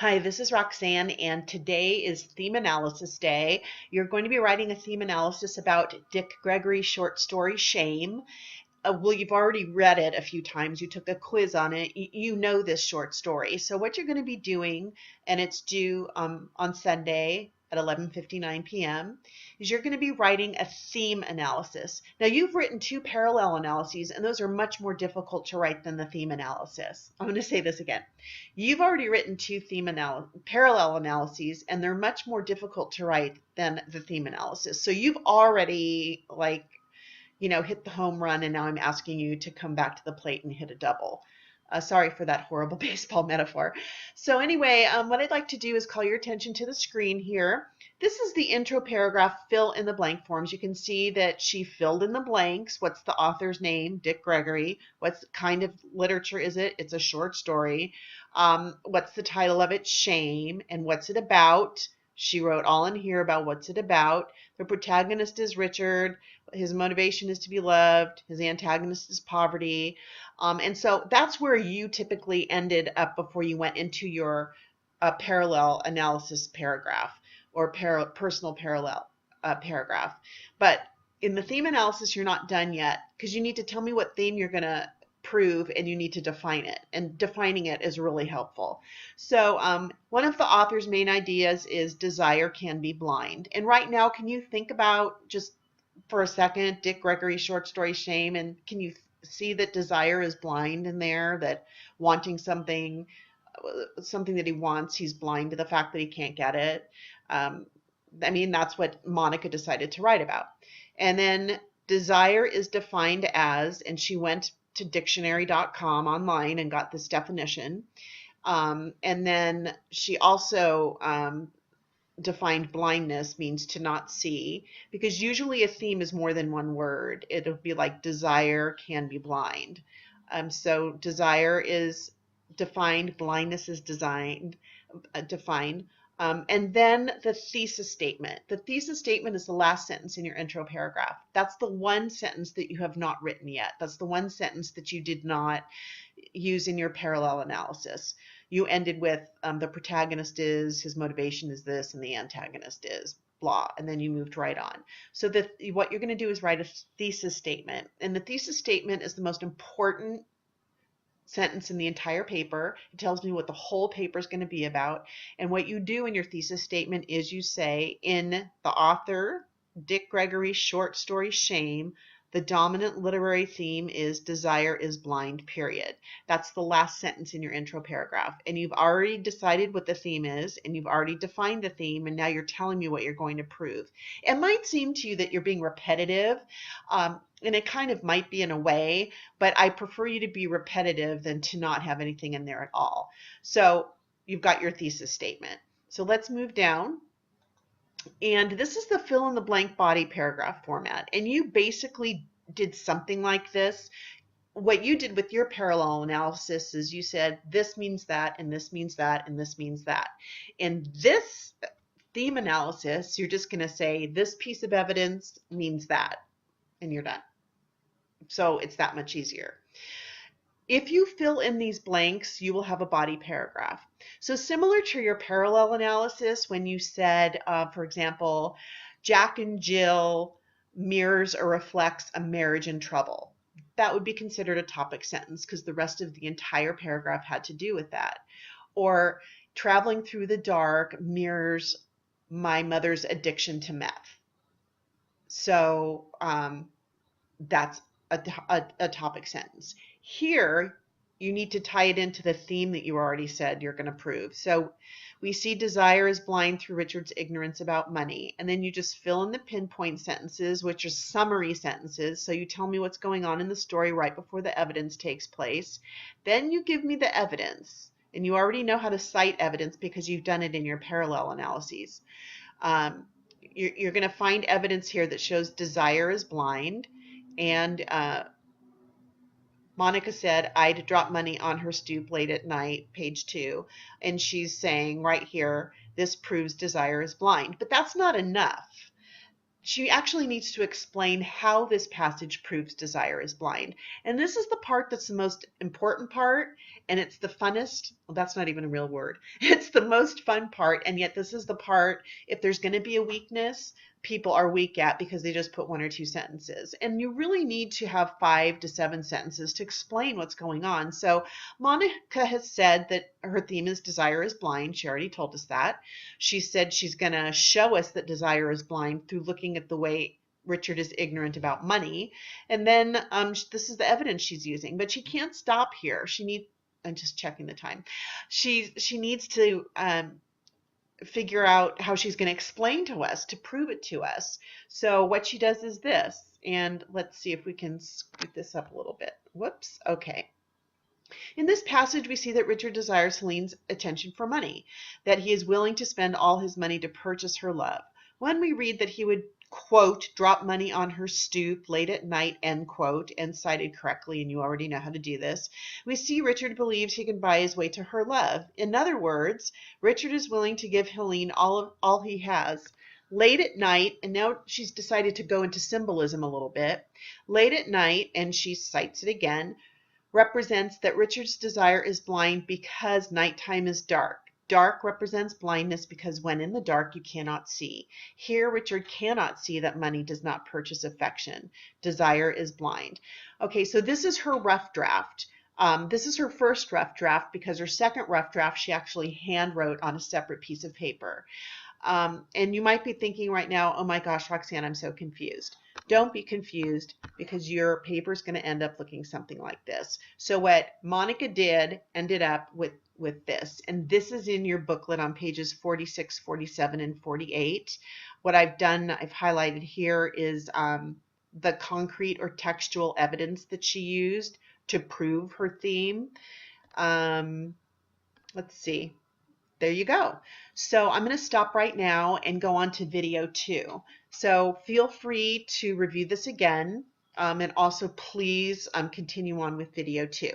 Hi, this is Roxanne, and today is Theme Analysis Day. You're going to be writing a theme analysis about Dick Gregory's short story, Shame. Well, you've already read it a few times. You took a quiz on it. You know this short story. So what you're going to be doing, and it's due on Sunday at 11:59 p.m., is you're going to be writing a theme analysis. Now, you've written two parallel analyses, and those are much more difficult to write than the theme analysis. I'm going to say this again. You've already written two parallel analyses, and they're much more difficult to write than the theme analysis. So you've already hit the home run, and now I'm asking you to come back to the plate and hit a double. Sorry for that horrible baseball metaphor. So anyway, what I'd like to do is call your attention to the screen here. This is the intro paragraph fill in the blank forms. You can see that she filled in the blanks. What's the author's name? Dick Gregory. What kind of literature is it? It's a short story. What's the title of it? Shame. And what's it about? She wrote all in here about what's it about. The protagonist is Richard. His motivation is to be loved. His antagonist is poverty. And so that's where you typically ended up before you went into your parallel analysis paragraph or personal parallel paragraph. But in the theme analysis, you're not done yet because you need to tell me what theme you're going to prove, and you need to define it, and defining it is really helpful. So one of the author's main ideas is desire can be blind. And right now, can you think about, just for a second, Dick Gregory's short story Shame, and can you see that desire is blind in there, that wanting something that he wants, he's blind to the fact that he can't get it. That's what Monica decided to write about. And then desire is defined as, and she went to dictionary.com online and got this definition. And then she also defined blindness means to not see, because usually a theme is more than one word. It'll be like desire can be blind. So desire is defined, blindness is defined. And then the thesis statement. The thesis statement is the last sentence in your intro paragraph. That's the one sentence that you have not written yet. That's the one sentence that you did not use in your parallel analysis. You ended with the protagonist is, his motivation is this, and the antagonist is blah, and then you moved right on. So what you're going to do is write a thesis statement. And the thesis statement is the most important sentence in the entire paper. It tells me what the whole paper is going to be about. And what you do in your thesis statement is you say, in the author Dick Gregory's short story Shame, the dominant literary theme is desire is blind, period. That's the last sentence in your intro paragraph. And you've already decided what the theme is, and you've already defined the theme, and now you're telling me what you're going to prove. It might seem to you that you're being repetitive, and it kind of might be in a way, but I prefer you to be repetitive than to not have anything in there at all. So you've got your thesis statement. So let's move down. And this is the fill in the blank body paragraph format. And you basically did something like this. What you did with your parallel analysis is you said, this means that, and this means that, and this means that. In this theme analysis, you're just going to say, this piece of evidence means that, and you're done. So it's that much easier. If you fill in these blanks, you will have a body paragraph. So similar to your parallel analysis, when you said, for example, Jack and Jill mirrors or reflects a marriage in trouble, that would be considered a topic sentence because the rest of the entire paragraph had to do with that. Or traveling through the dark mirrors my mother's addiction to meth. So that's a topic sentence. Here, you need to tie it into the theme that you already said you're going to prove. So we see desire is blind through Richard's ignorance about money. And then you just fill in the pinpoint sentences, which are summary sentences. So you tell me what's going on in the story right before the evidence takes place. Then you give me the evidence. And you already know how to cite evidence because you've done it in your parallel analyses. You're going to find evidence here that shows desire is blind. And Monica said, I'd drop money on her stoop late at night, page 2. And she's saying right here, this proves desire is blind. But that's not enough. She actually needs to explain how this passage proves desire is blind. And this is the part that's the most important part, and it's the funnest Well, that's not even a real word. It's the most fun part, and yet this is the part, if there's going to be a weakness, people are weak at because they just put 1 or 2 sentences. And you really need to have 5 to 7 sentences to explain what's going on. So Monica has said that her theme is desire is blind. She already told us that. She said she's going to show us that desire is blind through looking at the way Richard is ignorant about money. And then this is the evidence she's using, but she can't stop here. I'm just checking the time. She needs to figure out how she's going to explain to us to prove it to us. So what she does is this, and let's see if we can scoot this up a little bit. Whoops. Okay. In this passage, we see that Richard desires Helene's attention for money, that he is willing to spend all his money to purchase her love. When we read that he would, quote, drop money on her stoop late at night, end quote, and cited correctly, and you already know how to do this, we see Richard believes he can buy his way to her love. In other words, Richard is willing to give Helene all he has. Late at night, and now she's decided to go into symbolism a little bit. Late at night, and she cites it again, represents that Richard's desire is blind because nighttime is dark. Dark represents blindness because when in the dark you cannot see. Here Richard cannot see that money does not purchase affection. Desire is blind. Okay, so this is her rough draft. This is her first rough draft because her second rough draft she actually hand wrote on a separate piece of paper. And you might be thinking right now, oh my gosh, Roxanne, I'm so confused. Don't be confused because your paper is going to end up looking something like this. So what Monica did ended up with this, and this is in your booklet on pages 46, 47, and 48. What I've done, I've highlighted here is the concrete or textual evidence that she used to prove her theme. Let's see. There you go. So I'm going to stop right now and go on to video 2. So feel free to review this again, and also please continue on with video 2.